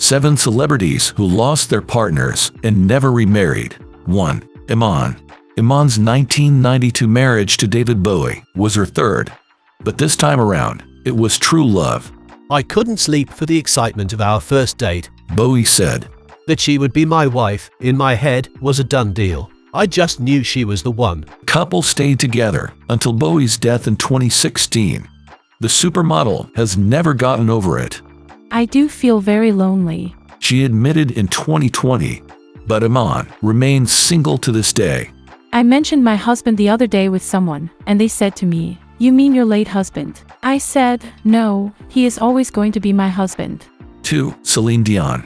7 celebrities who lost their partners and never remarried. 1. Iman. Iman's 1992 marriage to David Bowie was her third. But this time around, it was true love. I couldn't sleep for the excitement of our first date. Bowie said. That she would be my wife, in my head, was a done deal. I just knew she was the one. Couple stayed together until Bowie's death in 2016. The supermodel has never gotten over it. I do feel very lonely. She admitted in 2020, but Iman remains single to this day. I mentioned my husband the other day with someone, and they said to me, "You mean your late husband?" I said, "No, he is always going to be my husband." 2. Céline Dion.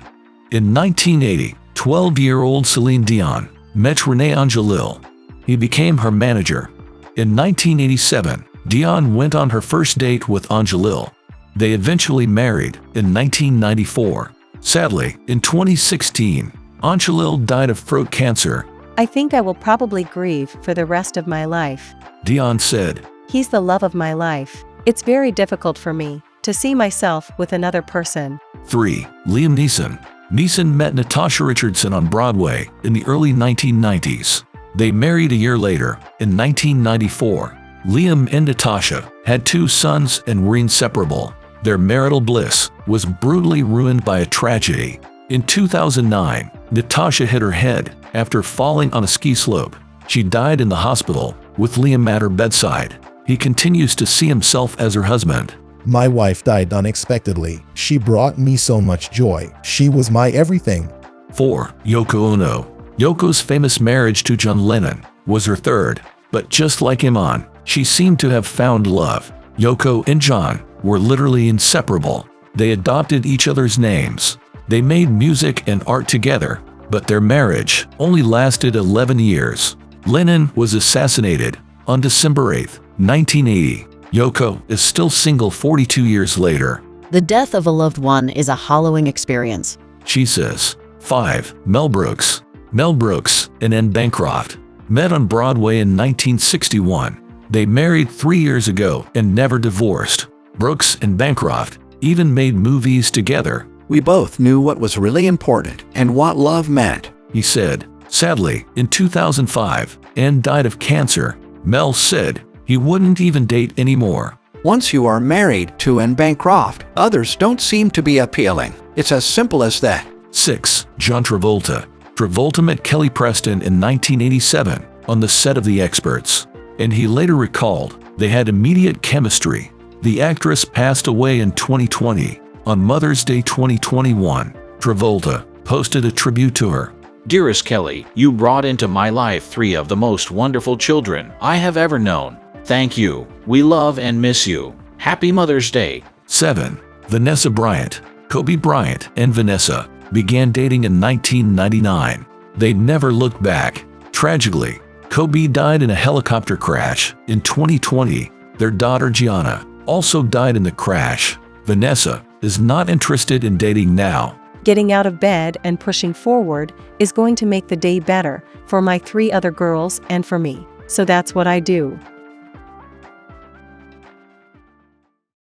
In 1980, 12-year-old Céline Dion met René Angelil. He became her manager. In 1987, Dion went on her first date with Angelil. They eventually married in 1994. Sadly, in 2016, Angelil died of throat cancer. I think I will probably grieve for the rest of my life. Dion said. He's the love of my life. It's very difficult for me to see myself with another person. 3. Liam Neeson. Neeson met Natasha Richardson on Broadway in the early 1990s. They married a year later, in 1994. Liam and Natasha had 2 sons and were inseparable. Their marital bliss was brutally ruined by a tragedy. In 2009, Natasha hit her head after falling on a ski slope. She died in the hospital, with Liam at her bedside. He continues to see himself as her husband. My wife died unexpectedly. She brought me so much joy. She was my everything. 4. Yoko Ono. Yoko's famous marriage to John Lennon was her third, but just like Iman, she seemed to have found love. Yoko and John were literally inseparable. They adopted each other's names. They made music and art together, but their marriage only lasted 11 years. Lennon was assassinated on December 8, 1980. Yoko is still single 42 years later. The death of a loved one is a hollowing experience. She says. 5. Mel Brooks. Mel Brooks and Anne Bancroft met on Broadway in 1961. They married 3 years ago and never divorced. Brooks and Bancroft even made movies together. We both knew what was really important and what love meant, he said. Sadly, in 2005, Anne died of cancer. Mel said he wouldn't even date anymore. Once you are married to Anne Bancroft, others don't seem to be appealing. It's as simple as that. 6. John Travolta. Travolta met Kelly Preston in 1987 on the set of The Experts, and he later recalled they had immediate chemistry. The actress passed away in 2020. On Mother's Day 2021, Travolta posted a tribute to her. Dearest Kelly, you brought into my life 3 of the most wonderful children I have ever known. Thank you. We love and miss you. Happy Mother's Day. 7. Vanessa Bryant. Kobe Bryant and Vanessa began dating in 1999. They never looked back. Tragically, Kobe died in a helicopter crash in 2020. Their daughter Gianna also died in the crash. Vanessa is not interested in dating now. Getting out of bed and pushing forward is going to make the day better for my 3 other girls and for me. So that's what I do.